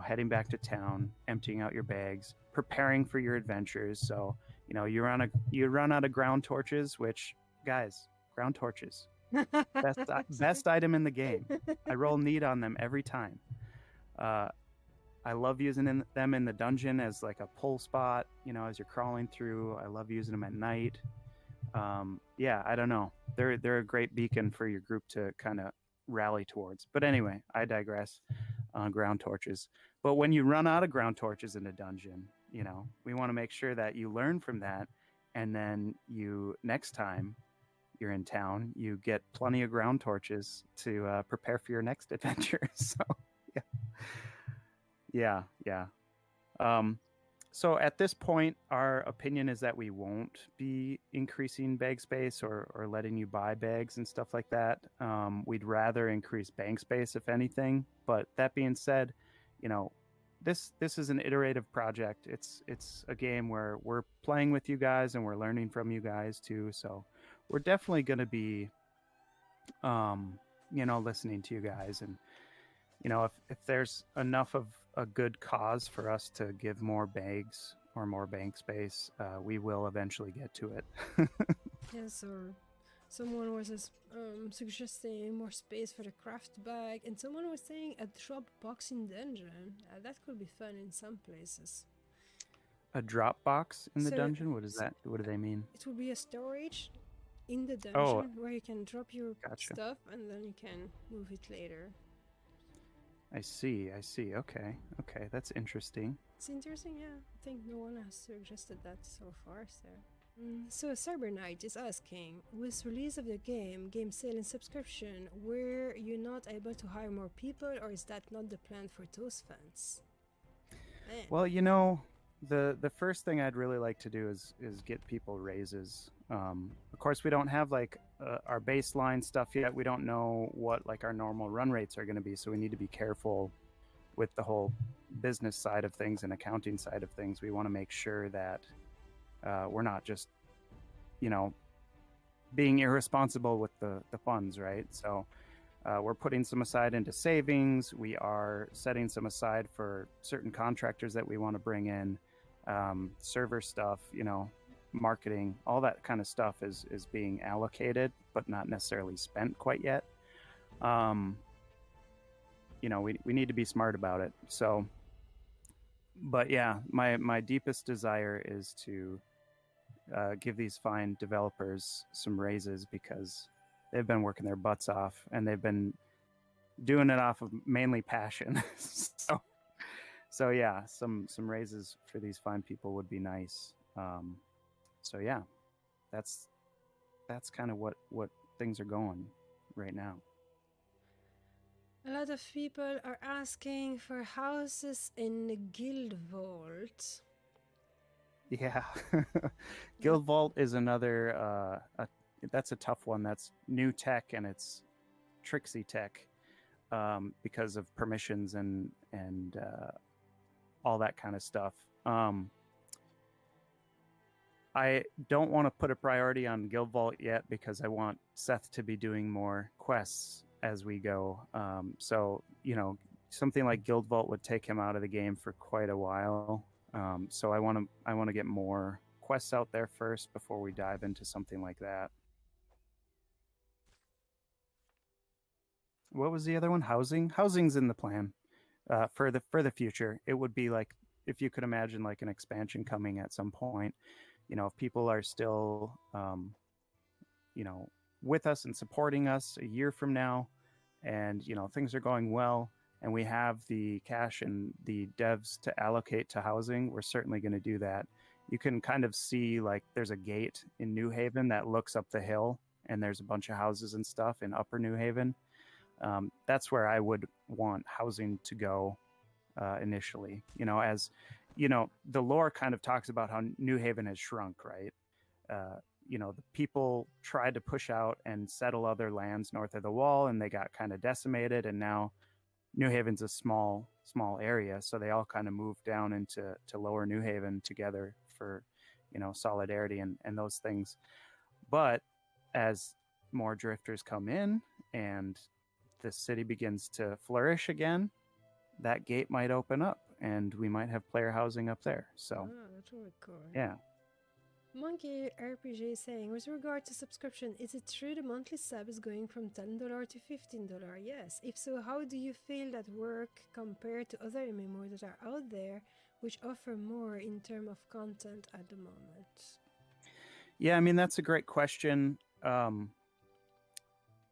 heading back to town, emptying out your bags, preparing for your adventures. So, you run out of ground torches, which, guys, ground torches, best item in the game. I roll neat on them every time. I love using them in the dungeon as like a pull spot, as you're crawling through. I love using them at night. I don't know. They're a great beacon for your group to kind of rally towards. But anyway, I digress on ground torches. But when you run out of ground torches in a dungeon, we want to make sure that you learn from that, and then next time you're in town, you get plenty of ground torches to prepare for your next adventure. So yeah. So at this point, our opinion is that we won't be increasing bag space or letting you buy bags and stuff like that. We'd rather increase bank space, if anything. But that being said, this is an iterative project. It's a game where we're playing with you guys and we're learning from you guys too. So we're definitely going to be, listening to you guys. And, if there's enough of a good cause for us to give more bags or more bank space, we will eventually get to it.
Yes, or Someone was suggesting more space for the craft bag, and someone was saying a drop box in dungeon. That could be fun in some places.
A drop box in the
So-
dungeon? What is that? What do they mean?
It will be a storage in the
Oh.
dungeon where you can drop your
Gotcha.
stuff and then you can move it later.
I see. Okay, that's interesting.
It's interesting, yeah. I think no one has suggested that so far, so. So Cyber Knight is asking, with release of the game sale and subscription, were you not able to hire more people, or is that not the plan for those fans? Man.
Well, the first thing I'd really like to do is get people raises. Of course, we don't have like our baseline stuff yet. We don't know what like our normal run rates are going to be, so we need to be careful with the whole business side of things and accounting side of things. We want to make sure that we're not just, being irresponsible with the funds, right? So we're putting some aside into savings. We are setting some aside for certain contractors that we want to bring in, server stuff, marketing, all that kind of stuff is being allocated, but not necessarily spent quite yet. We need to be smart about it. So, but yeah, my deepest desire is to give these fine developers some raises, because they've been working their butts off and they've been doing it off of mainly passion. So yeah, some raises for these fine people would be nice. So yeah, that's kind of what things are going right now.
A lot of people are asking for houses in the Guild Vault.
Yeah. Guild Vault is another that's a tough one. That's new tech, and it's tricksy tech, because of permissions and all that kind of stuff. I don't want to put a priority on Guild Vault yet, because I want Seth to be doing more quests as we go. So, something like Guild Vault would take him out of the game for quite a while. So I want to get more quests out there first before we dive into something like that. What was the other one? Housing's in the plan for the future. It would be like, if you could imagine like an expansion coming at some point. If people are still with us and supporting us a year from now, and things are going well, and we have the cash and the devs to allocate to housing, we're certainly going to do that. You can kind of see like there's a gate in New Haven that looks up the hill, and there's a bunch of houses and stuff in Upper New Haven. That's where I would want housing to go initially. As the lore kind of talks about how New Haven has shrunk, right? The people tried to push out and settle other lands north of the wall, and they got kind of decimated, and now New Haven's a small area, so they all kind of moved down into lower New Haven together for solidarity and those things. But as more drifters come in and the city begins to flourish again, that gate might open up and we might have player housing up there. So
that's really cool.
Yeah.
Monkey RPG is saying, with regard to subscription, is it true the monthly sub is going from $10 to $15? Yes. If so, how do you feel that work compared to other MMOs that are out there, which offer more in terms of content at the moment?
Yeah, I mean, that's a great question.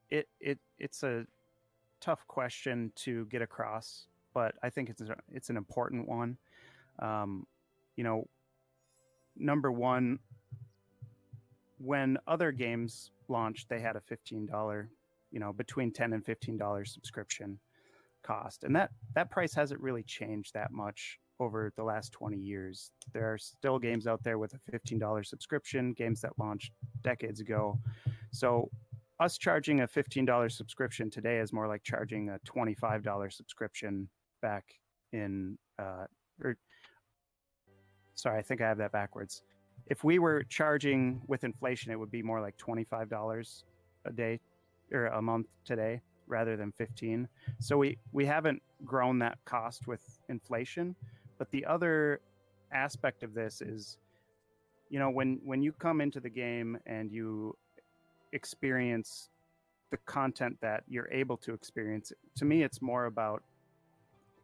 It's a tough question to get across, but I think it's an important one. Number one, when other games launched, they had a $15, between $10 and $15 subscription cost. And that price hasn't really changed that much over the last 20 years. There are still games out there with a $15 subscription, games that launched decades ago. So us charging a $15 subscription today is more like charging a $25 subscription back in, sorry, I think I have that backwards. If we were charging with inflation, it would be more like $25 a day or a month today rather than 15. So we haven't grown that cost with inflation. But the other aspect of this is, when you come into the game and you experience the content that you're able to experience. To me, it's more about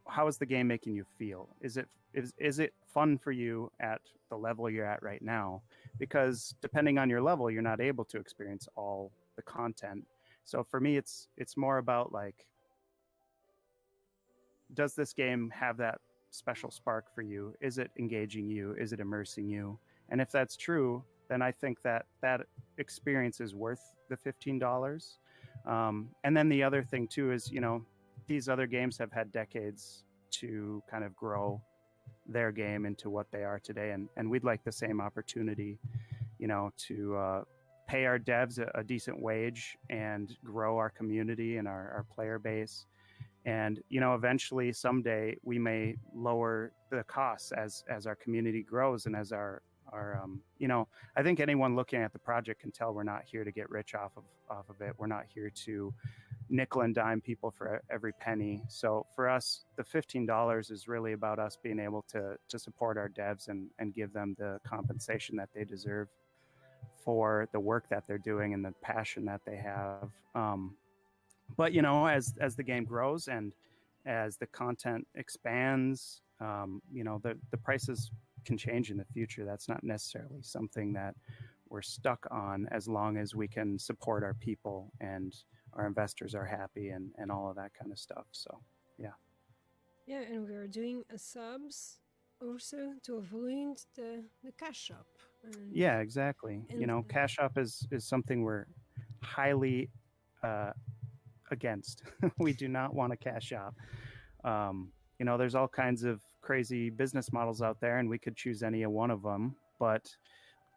how is the game making you feel? Is it fun for you at the level you're at right now? Because depending on your level, you're not able to experience all the content. So for me, it's more about like, does this game have that special spark for you? Is it engaging you? Is it immersing you? And if that's true, then I think that experience is worth the $15. And then the other thing too is, these other games have had decades to kind of grow their game into what they are today, and we'd like the same opportunity, to pay our devs a decent wage and grow our community and our player base. And eventually someday we may lower the costs as our community grows, and as our I think anyone looking at the project can tell we're not here to get rich off of it. We're not here to nickel and dime people for every penny. So for us, the $15 is really about us being able to support our devs and give them the compensation that they deserve for the work that they're doing and the passion that they have. But as the game grows and as the content expands, the prices can change in the future. That's not necessarily something that we're stuck on, as long as we can support our people and our investors are happy and all of that kind of stuff. So
Yeah, and we're doing a subs also to avoid the cash shop.
Yeah, exactly.
And
cash shop is something we're highly against. We do not want a cash shop. There's all kinds of crazy business models out there, and we could choose any one of them. But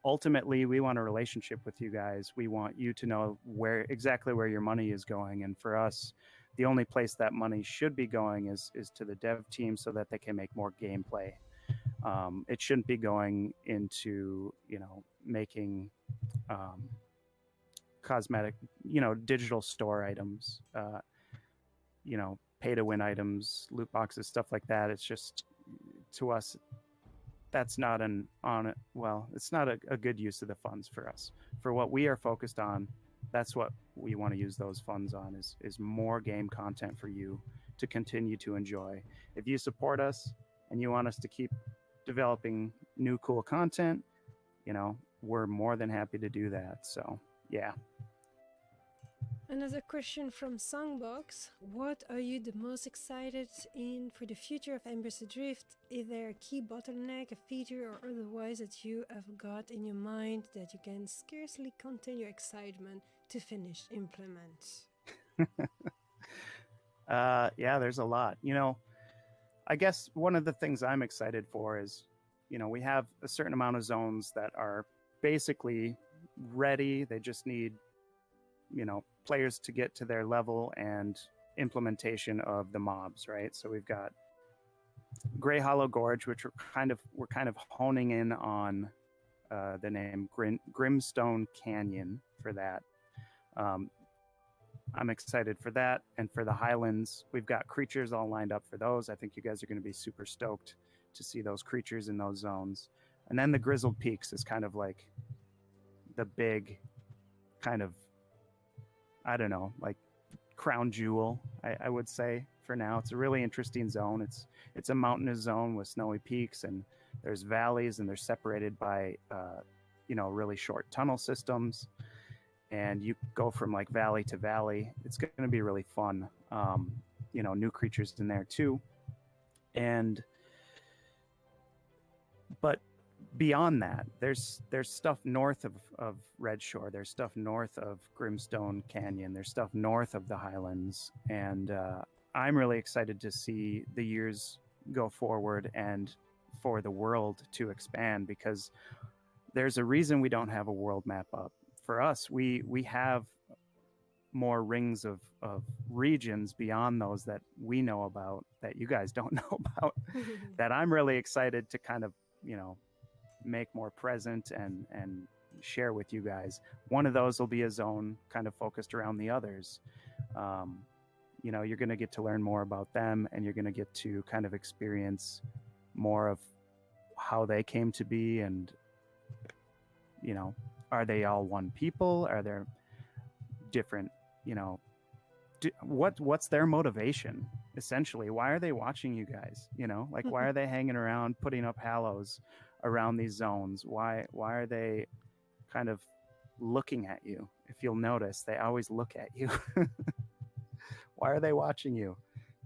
ultimately, we want a relationship with you guys. We want you to know exactly where your money is going. And for us, the only place that money should be going is to the dev team, so that they can make more gameplay. It shouldn't be going into, making cosmetic, digital store items, pay to win items, loot boxes, stuff like that. It's just, to us, that's not it's not a good use of the funds for us. For what we are focused on, that's what we want to use those funds on, is more game content for you to continue to enjoy. If you support us and you want us to keep developing new cool content, we're more than happy to do that. So yeah.
another question from Songbox. What are you the most excited in for the future of Embers Adrift? Is there a key bottleneck, a feature, or otherwise that you have got in your mind that you can scarcely contain your excitement to finish implement?
Yeah, there's a lot. I guess one of the things I'm excited for is, we have a certain amount of zones that are basically ready. They just need, players to get to their level and implementation of the mobs, right? So we've got Grey Hollow Gorge, which we're kind of honing in on the name Grimstone Canyon for that. I'm excited for that. And for the Highlands, we've got creatures all lined up for those. I think you guys are going to be super stoked to see those creatures in those zones. And then the Grizzled Peaks is kind of like the big kind of, I don't know, like crown jewel, I would say, for now. It's a really interesting zone. It's a mountainous zone with snowy peaks, and there's valleys, and they're separated by, really short tunnel systems. And you go from like valley to valley. It's going to be really fun. New creatures in there too. But beyond that, there's stuff north of Red Shore. There's stuff north of Grimstone Canyon. There's stuff north of the Highlands. And I'm really excited to see the years go forward and for the world to expand, because there's a reason we don't have a world map up. For us, we have more rings of regions beyond those that we know about, that you guys don't know about, that I'm really excited to kind of, make more present and share with you guys. One of those will be a zone kind of focused around the others. You're going to get to learn more about them, and you're going to get to kind of experience more of how they came to be, and, are they all one people? Are there different, you know, what's their motivation essentially? Why are they watching you guys? You know, like why are they hanging around putting up halos around these zones? Why are they kind of looking at you? If you'll notice, they always look at you. Why are they watching you?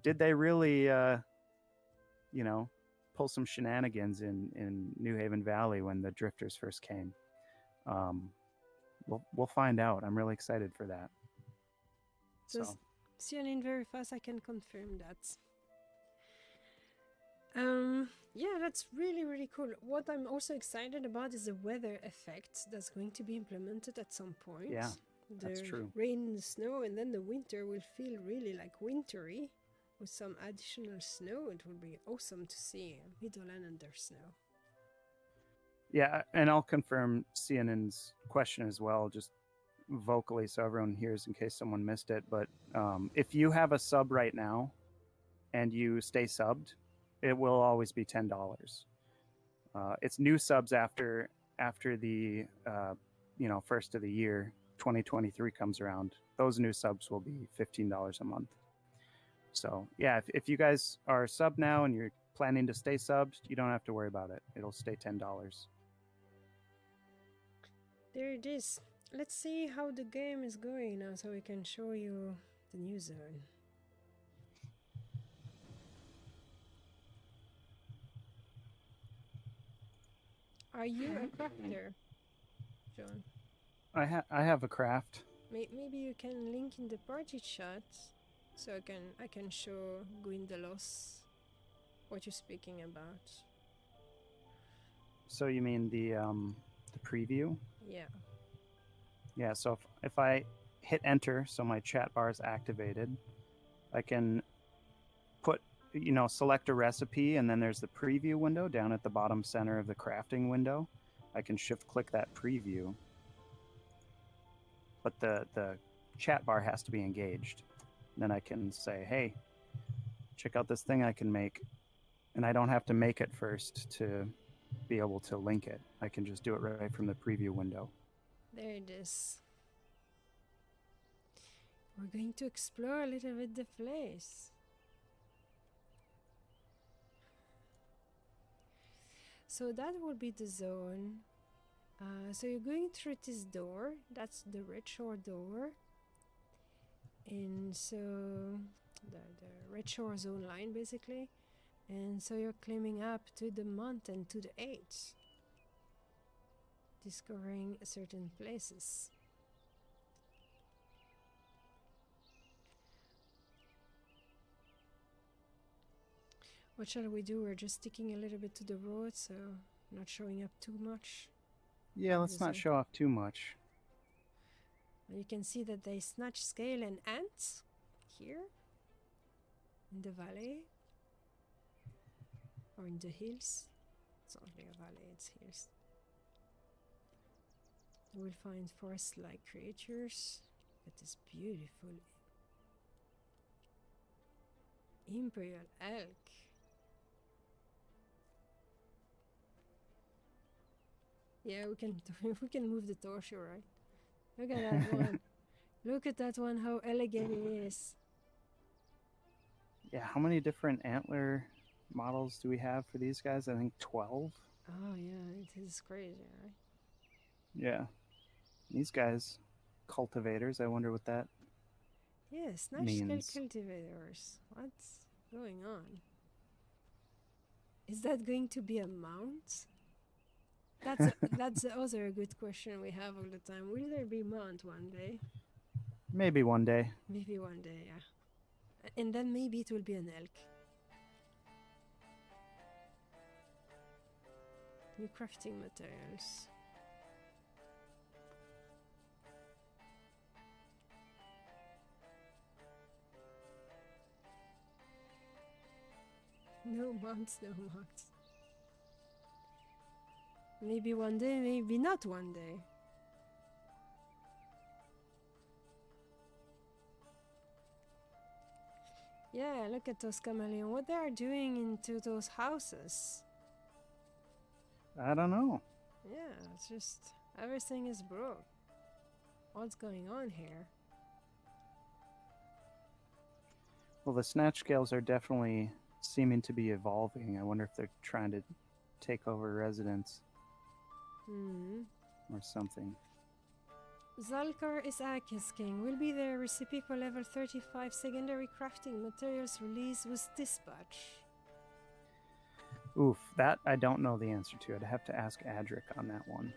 Did they really you know, pull some shenanigans in New Haven Valley when the drifters first came? We'll find out. I'm really excited for that.
Just CNN very fast, I can confirm that. Yeah, that's really, really cool. What I'm also excited about is the weather effect that's going to be implemented at some point.
Yeah, that's true.
Rain and snow, and then the winter will feel really like wintry with some additional snow. It will be awesome to see Midland under snow.
Yeah, and I'll confirm CNN's question as well, just vocally so everyone hears in case someone missed it. But if you have a sub right now and you stay subbed, it will always be $10. It's new subs after the you know, first of the year, 2023 comes around. Those new subs will be $15 a month. So yeah, if you guys are subbed now and you're planning to stay subbed, you don't have to worry about it. It'll stay $10.
There it is. Let's see how the game is going now so we can show you the new zone. Are you a crafter, John?
I have a craft.
Maybe you can link in the party chat so I can show Gwyndelos what you're speaking about.
So you mean the preview?
Yeah.
Yeah, so if I hit enter, so my chat bar is activated, I can put, you know, select a recipe, and then there's the preview window down at the bottom center of the crafting window. I can shift click that preview, but the chat bar has to be engaged. Then I can say, hey, check out this thing I can make, and I don't have to make it first to be able to link it. I can just do it right from the preview window.
There it is. We're going to explore a little bit the place. So that will be the zone. So you're going through this door. That's the Red Shore door. And so the Red Shore zone line basically. And so you're climbing up to the mountain to the edge, discovering certain places. What shall we do? We're just sticking a little bit to the road, so not showing up too much.
Yeah, let's not show off too much.
You can see that they snatch scale and ants here in the valley or in the hills. It's not really a valley, it's hills. You will find forest-like creatures. That is beautiful. Imperial elk. Yeah, we can move the torso, right? Look at that one. Look at that one, how elegant it is.
Yeah, how many different antler models do we have for these guys? I think 12.
Oh yeah, it is crazy, right?
Yeah. These guys, cultivators, I wonder what that
Yes, snatch
means.
scale cultivators. What's going on? Is that going to be a mount? That's the other good question we have all the time. Will there be mount one day?
Maybe one day.
Maybe one day, yeah. And then maybe it will be an elk. New crafting materials. No mounts, no mounts. Maybe one day, maybe not one day. Yeah, look at those chameleons. What they are doing into those houses.
I don't know.
Yeah, it's just everything is broke. What's going on here?
Well, the snatch scales are definitely seeming to be evolving. I wonder if they're trying to take over residents
Hmm.
or something.
Zalkar is asking, will be the recipe for level 35 secondary crafting materials released with dispatch?
Oof, that I don't know the answer to. I'd have to ask Adric on that one.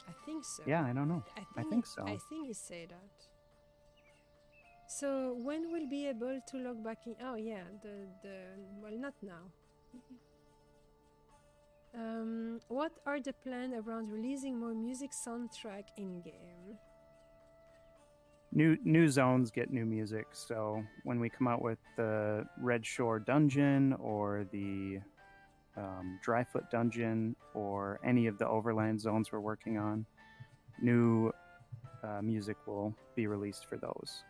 I think so.
Yeah, I don't know. I think so.
I think he said that. So when we'll be able to log back in? Oh yeah, well, not now. What are the plans around releasing more music soundtrack in game?
New zones get new music. So when we come out with the Red Shore Dungeon or the Dryfoot Dungeon or any of the Overland zones we're working on, new music will be released for those.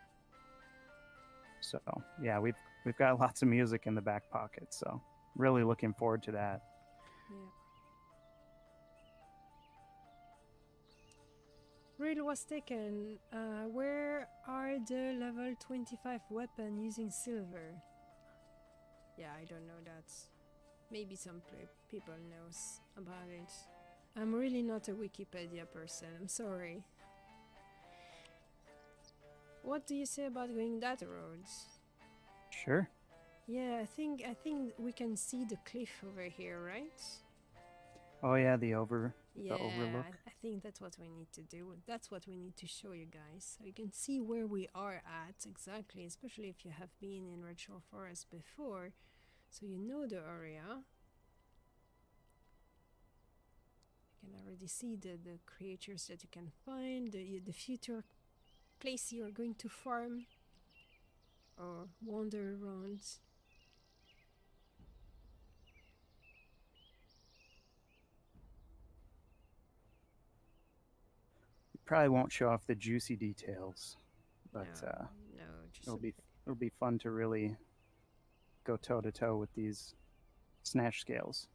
So yeah, we've got lots of music in the back pocket. So really looking forward to that.
Yeah. Real was taken. Where are the level 25 weapon using silver? Yeah, I don't know that. Maybe some people knows about it. I'm really not a Wikipedia person. I'm sorry. What do you say about going that road?
Sure.
Yeah, I think we can see the cliff over here, right?
Oh yeah, the overlook.
I think that's what we need to do. That's what we need to show you guys, so you can see where we are at exactly, especially if you have been in Red Shore Forest before, so you know the area. You can already see the creatures that you can find, the future place you're going to farm or wander around.
Probably won't show off the juicy details, but
No, just
it'll be fun to really go toe to toe with these snatch scales.